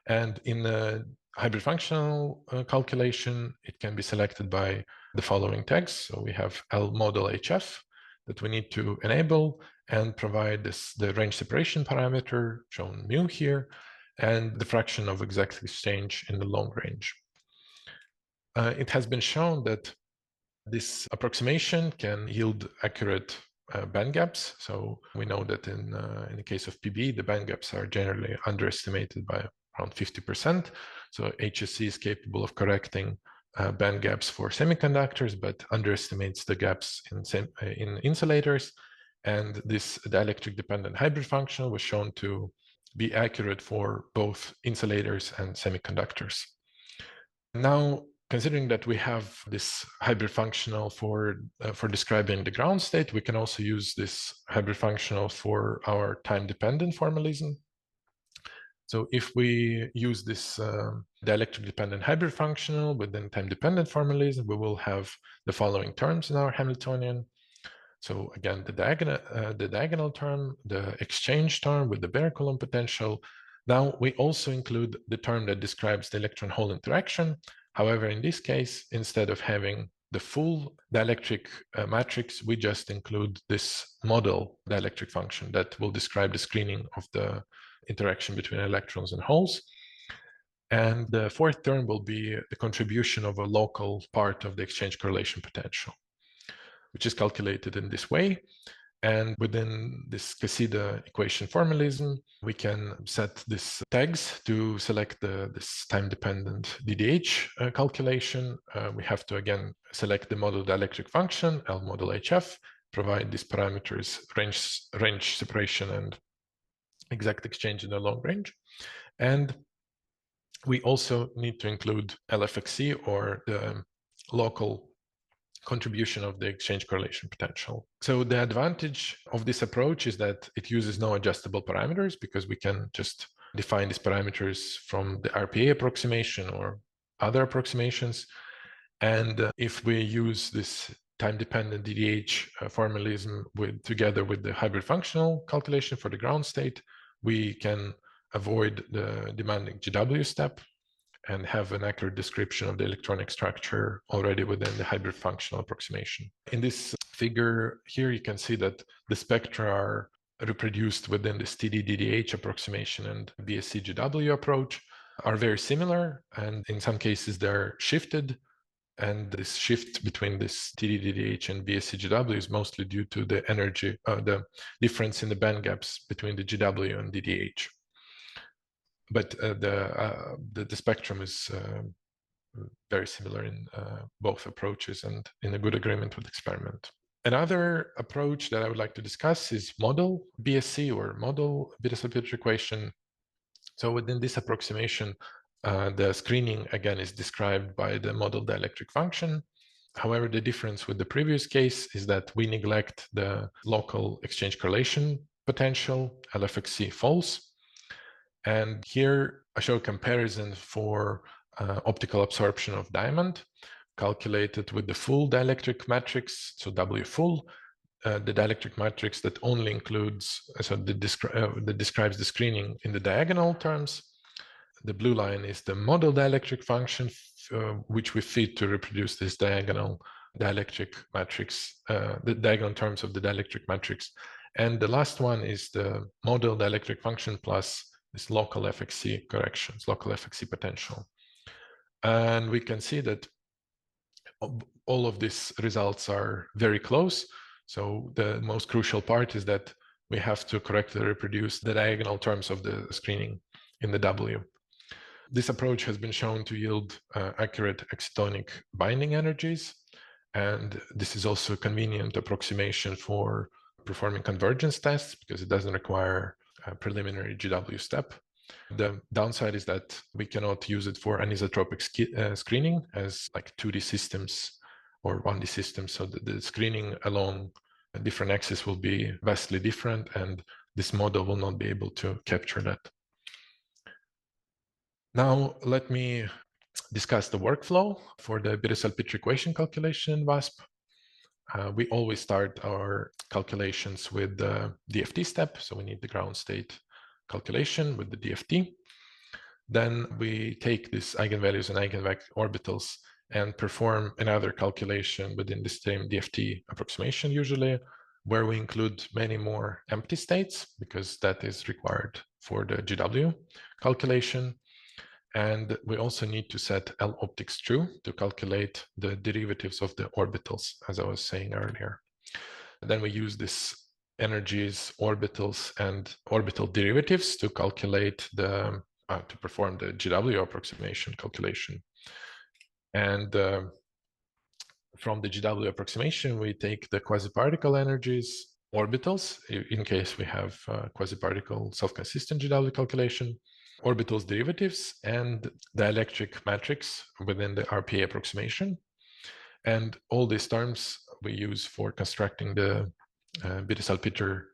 And in the hybrid functional calculation, it can be selected by the following tags. So we have L model HF that we need to enable and provide the range separation parameter, shown mu here, and the fraction of exact exchange in the long range. It has been shown that this approximation can yield accurate band gaps. So we know that in the case of PB, the band gaps are generally underestimated by around 50%. So HSC is capable of correcting band gaps for semiconductors, but underestimates the gaps in insulators. And this dielectric-dependent hybrid functional was shown to be accurate for both insulators and semiconductors. Now, considering that we have this hybrid functional for describing the ground state, we can also use this hybrid functional for our time-dependent formalism. So if we use this dielectric-dependent hybrid functional within time-dependent formalism, we will have the following terms in our Hamiltonian. So again, the diagonal term, the exchange term with the bare Coulomb potential. Now we also include the term that describes the electron-hole interaction. However, in this case, instead of having the full dielectric matrix, we just include this model dielectric function that will describe the screening of the interaction between electrons and holes. And the fourth term will be the contribution of a local part of the exchange correlation potential, which is calculated in this way. And within this Cassidi equation formalism, we can set these tags to select this time-dependent DDH calculation. We have to, again, select the model dielectric function, L model HF, provide these parameters, range separation and exact exchange in the long range. And we also need to include LFXC, or the local contribution of the exchange correlation potential. So the advantage of this approach is that it uses no adjustable parameters, because we can just define these parameters from the RPA approximation or other approximations. And if we use this time-dependent DDH formalism together with the hybrid functional calculation for the ground state, we can avoid the demanding GW step and have an accurate description of the electronic structure already within the hybrid functional approximation. In this figure here, you can see that the spectra are reproduced within this TD-DFT approximation and BSE+GW approach are very similar, and in some cases they're shifted. And this shift between this TD-DFT and BSE+GW is mostly due to the energy, the difference in the band gaps between the GW and DDH. But the spectrum is very similar in both approaches and in a good agreement with experiment. Another approach that I would like to discuss is model BSE or model Bethe-Salpeter equation. So within this approximation, the screening again is described by the model dielectric function. However, the difference with the previous case is that we neglect the local exchange correlation potential, LFXC false. And here I show a comparison for optical absorption of diamond calculated with the full dielectric matrix, so W full, the dielectric matrix that only includes, so that describes the screening in the diagonal terms. The blue line is the model dielectric function, which we feed to reproduce this diagonal dielectric matrix, the diagonal terms of the dielectric matrix. And the last one is the model dielectric function plus this local FXC corrections, local FXC potential. And we can see that all of these results are very close. So the most crucial part is that we have to correctly reproduce the diagonal terms of the screening in the W. This approach has been shown to yield accurate excitonic binding energies. And this is also a convenient approximation for performing convergence tests because it doesn't require a preliminary GW step. The downside is that we cannot use it for anisotropic screening as like 2D systems or 1D systems. So the screening along different axes will be vastly different, and this model will not be able to capture that. Now, let me discuss the workflow for the Bethe-Salpeter equation calculation in VASP. We always start our calculations with the DFT step. So we need the ground state calculation with the DFT. Then we take these eigenvalues and eigenvector orbitals and perform another calculation within the same DFT approximation usually, where we include many more empty states because that is required for the GW calculation. And we also need to set L optics true to calculate the derivatives of the orbitals, as I was saying earlier. Then we use this energies, orbitals, and orbital derivatives to calculate the, to perform the GW approximation calculation. And from the GW approximation, we take the quasi-particle energies, orbitals, in case we have quasi-particle self-consistent GW calculation, orbitals derivatives, and dielectric matrix within the RPA approximation. And all these terms we use for constructing the Bethe-Salpeter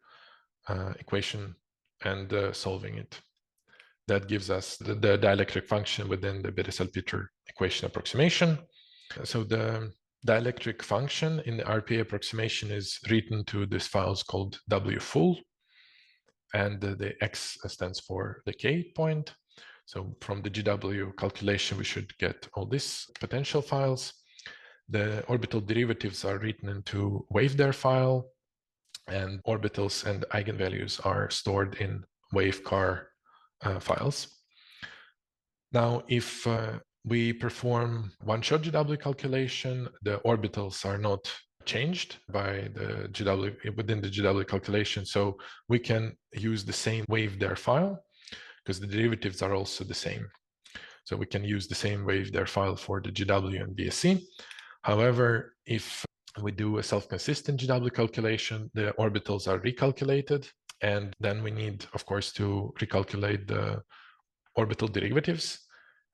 equation and solving it. That gives us the dielectric function within the Bethe-Salpeter equation approximation. So the dielectric function in the RPA approximation is written to these files called W full. And the X stands for the K point. So from the GW calculation, we should get all these potential files. The orbital derivatives are written into WaveDer file, and orbitals and eigenvalues are stored in WaveCar files. Now, if we perform one-shot GW calculation, the orbitals are not changed by the GW within the GW calculation. So we can use the same WaveDer file because the derivatives are also the same. So we can use the same WaveDer file for the GW and BSE. However, if we do a self-consistent GW calculation, the orbitals are recalculated. And then we need, of course, to recalculate the orbital derivatives.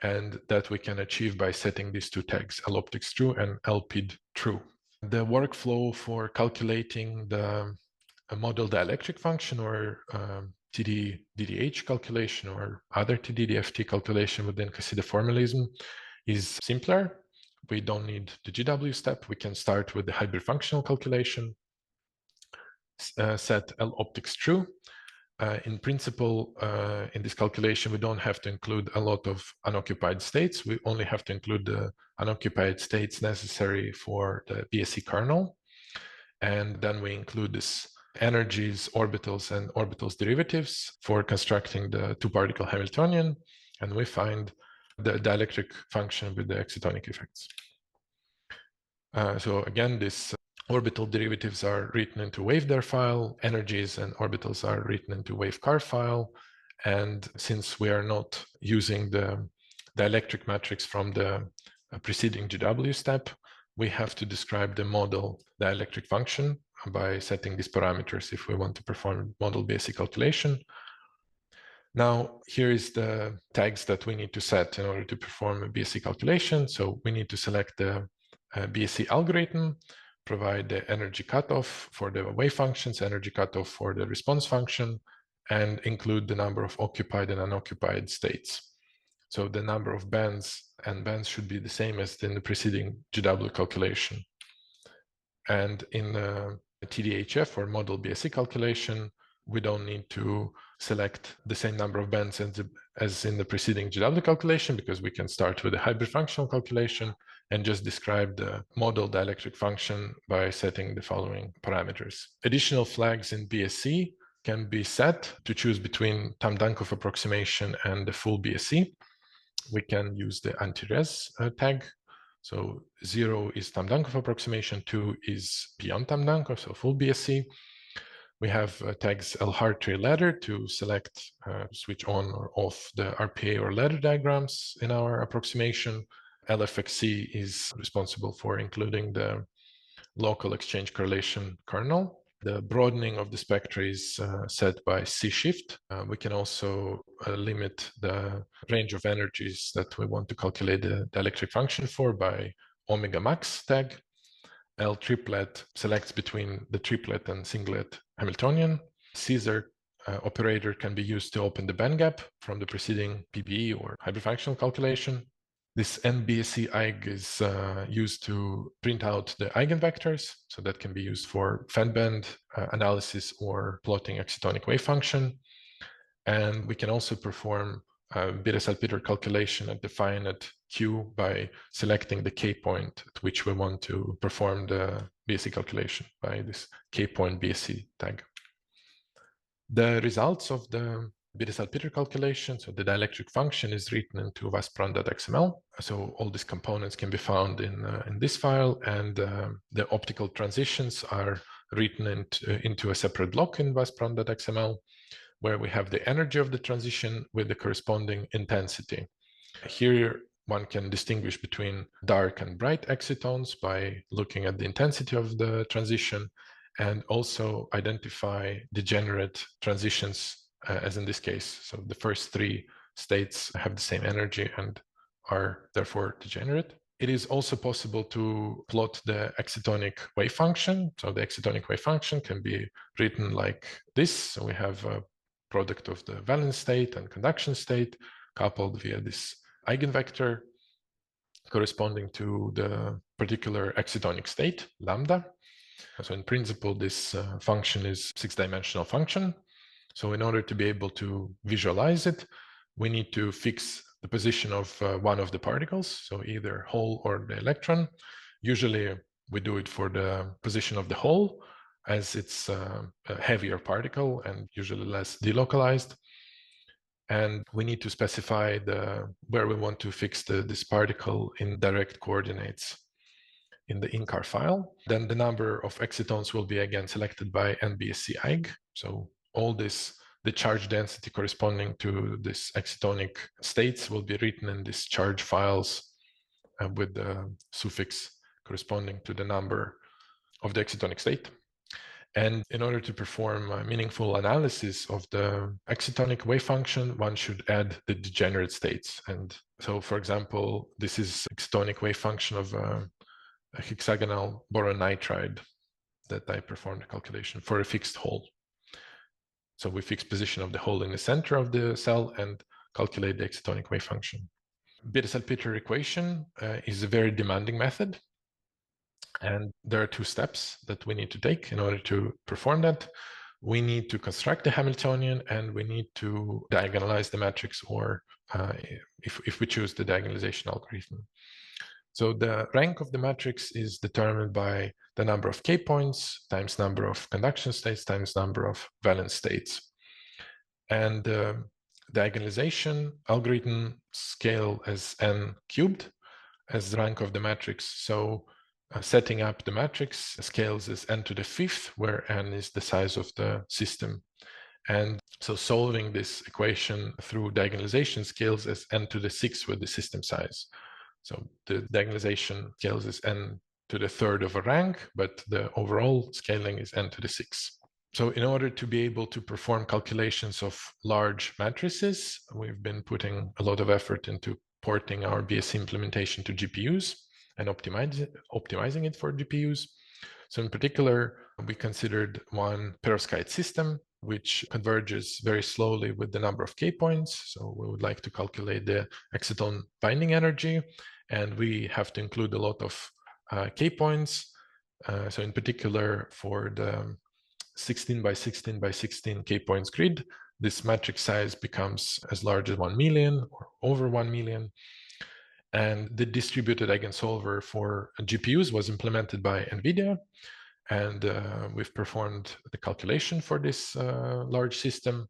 and that we can achieve by setting these two tags, L-optics true and L-PID true. The workflow for calculating the model dielectric function or TD-DDH calculation or other TD-DFT calculation within Casida formalism is simpler. We don't need the GW step. We can start with the hybrid functional calculation, set L-optics true. In principle, in this calculation, we don't have to include a lot of unoccupied states. We only have to include the unoccupied states necessary for the BSE kernel. And then we include this energies, orbitals, and orbitals derivatives for constructing the two-particle Hamiltonian. And we find the dielectric function with the excitonic effects. So again, this orbital derivatives are written into wavedar file, energies and orbitals are written into wavecar file. And since we are not using the dielectric matrix from the preceding GW step, we have to describe the model dielectric function by setting these parameters if we want to perform model BSE calculation. Now, here is the tags that we need to set in order to perform a BSE calculation. So we need to select the BSE algorithm, provide the energy cutoff for the wave functions, energy cutoff for the response function, and include the number of occupied and unoccupied states. So the number of bands should be the same as in the preceding GW calculation. And in the TDHF or model BSE calculation, we don't need to select the same number of bands as in the preceding GW calculation, because we can start with a hybrid functional calculation and just describe the model dielectric function by setting the following parameters. Additional flags in BSE can be set to choose between Tamm-Dancoff approximation and the full BSE. We can use the anti-res tag. So 0 is Tamm-Dancoff approximation, 2 is beyond Tamm-Dancoff, so full BSE. We have tags L-Hartree ladder to select, switch on or off the RPA or ladder diagrams in our approximation. LFXC is responsible for including the local exchange correlation kernel. The broadening of the spectra is set by C-shift. We can also limit the range of energies that we want to calculate the dielectric function for by omega max tag. L-triplet selects between the triplet and singlet Hamiltonian. Caesar operator can be used to open the band gap from the preceding PBE or hybrid functional calculation. This NBSE EIG is used to print out the eigenvectors, so that can be used for fan band analysis or plotting excitonic wave function. And we can also perform Bethe-Salpeter calculation at the finite Q by selecting the K point at which we want to perform the BSE calculation by this K point BSE tag. The results of the Bethe-Salpeter calculation, so the dielectric function, is written into VASP.xml. So all these components can be found in this file, and the optical transitions are written into a separate block in VASP.xml, where we have the energy of the transition with the corresponding intensity. Here, one can distinguish between dark and bright excitons by looking at the intensity of the transition, and also identify degenerate transitions, as in this case. So the first three states have the same energy and are therefore degenerate. It is also possible to plot the excitonic wave function. So the excitonic wave function can be written like this. So we have a product of the valence state and conduction state coupled via this eigenvector corresponding to the particular excitonic state, lambda. So in principle, this function is a six-dimensional function. So in order to be able to visualize it, we need to fix the position of one of the particles, so either hole or the electron. Usually we do it for the position of the hole, as it's a heavier particle and usually less delocalized. And we need to specify where we want to fix this particle in direct coordinates in the INCAR file. Then the number of excitons will be again selected by NBSE EIG. So all this, the charge density corresponding to this excitonic states will be written in these charge files with the suffix corresponding to the number of the excitonic state. And in order to perform a meaningful analysis of the excitonic wave function, one should add the degenerate states. And So for example, this is excitonic wave function of a hexagonal boron nitride that I performed a calculation for a fixed hole. So we fix position of the hole in the center of the cell and calculate the excitonic wave function. Bethe-Salpeter equation is a very demanding method. And there are two steps that we need to take in order to perform that. We need to construct the Hamiltonian and we need to diagonalize the matrix, or if we choose the diagonalization algorithm. So the rank of the matrix is determined by the number of K points times number of conduction states times number of valence states. And the diagonalization algorithm scale as n cubed as the rank of the matrix. So setting up the matrix scales as n to the fifth, where n is the size of the system. And so solving this equation through diagonalization scales as n to the sixth with the system size. So the diagonalization scales as n to the third of a rank, but the overall scaling is n to the sixth. So in order to be able to perform calculations of large matrices, we've been putting a lot of effort into porting our BSE implementation to GPUs and optimizing it for GPUs. So in particular, we considered one perovskite system, which converges very slowly with the number of K points. So we would like to calculate the exciton binding energy, and we have to include a lot of K points. So in particular, for the 16 by 16 by 16 K points grid, this matrix size becomes as large as 1 million or over 1 million. And the distributed eigensolver for GPUs was implemented by NVIDIA. And we've performed the calculation for this large system.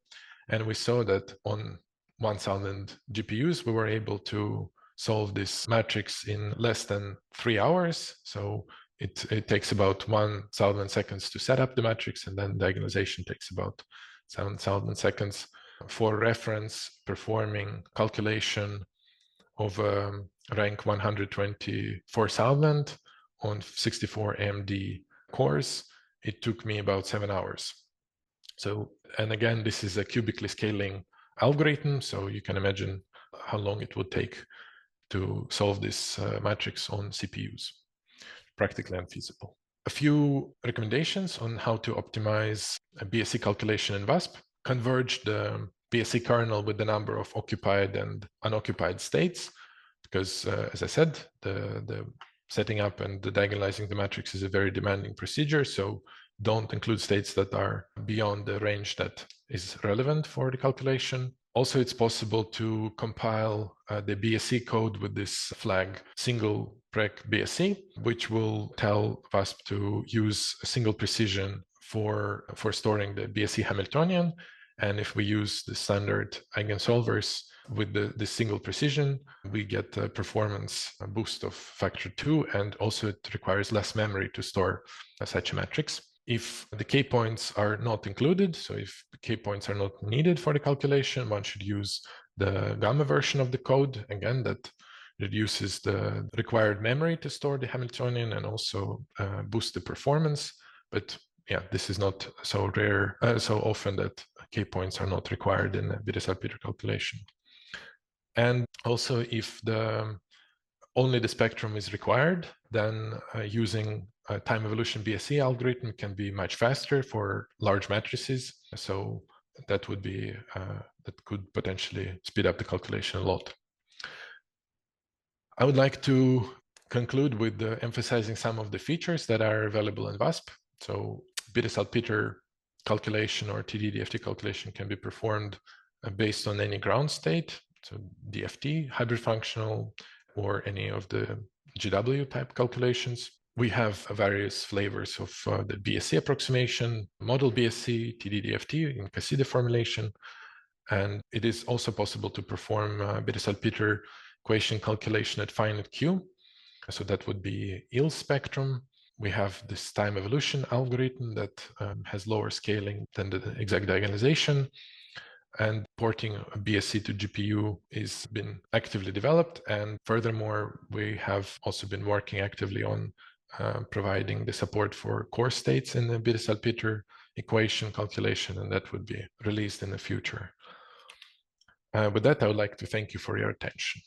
And we saw that on 1,000 GPUs, we were able to solve this matrix in less than 3 hours. So it takes about 1,000 seconds to set up the matrix, and then diagonalization takes about 7,000 seconds. For reference, performing calculation of rank 124,000 on 64 AMD cores, it took me about 7 hours. So, and again, this is a cubically scaling algorithm, so you can imagine how long it would take to solve this matrix on CPUs. Practically unfeasible. A few recommendations on how to optimize a BSE calculation in VASP. Converge the BSE kernel with the number of occupied and unoccupied states, because as I said, the setting up and the diagonalizing the matrix is a very demanding procedure. So don't include states that are beyond the range that is relevant for the calculation. Also, it's possible to compile the BSE code with this flag single prec BSE, which will tell VASP to use a single precision for storing the BSE Hamiltonian. And if we use the standard eigensolvers with the single precision, we get a performance boost of factor 2, and also it requires less memory to store such a matrix. If the K points are not included, so if the K points are not needed for the calculation, one should use the gamma version of the code, again, that reduces the required memory to store the Hamiltonian and also boost the performance. But yeah, this is not so rare, so often that K points are not required in the Bethe-Salpeter calculation. And also, if only the spectrum is required, then using a time evolution BSE algorithm can be much faster for large matrices. So that would be that could potentially speed up the calculation a lot. I would like to conclude with emphasizing some of the features that are available in VASP. So Bethe-Salpeter calculation or TD-DFT calculation can be performed based on any ground state, so DFT, hybrid functional, or any of the GW type calculations. We have various flavors of the BSE approximation, model BSE, TD-DFT in Casside formulation, and it is also possible to perform Bethe-Salpeter equation calculation at finite Q. So that would be IL spectrum. We have this time evolution algorithm that has lower scaling than the exact diagonalization. And porting a BSE to GPU is been actively developed. And furthermore, we have also been working actively on providing the support for core states in the Bethe-Salpeter equation calculation, and that would be released in the future. With that, I would like to thank you for your attention.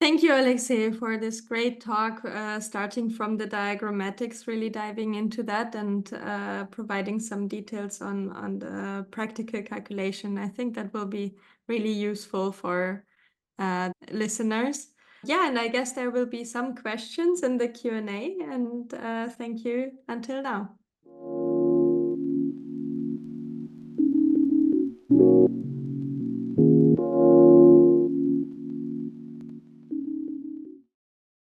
Thank you, Alexey, for this great talk, starting from the diagrammatics, really diving into that and providing some details on the practical calculation. I think that will be really useful for listeners. Yeah, and I guess there will be some questions in the Q&A, and thank you until now.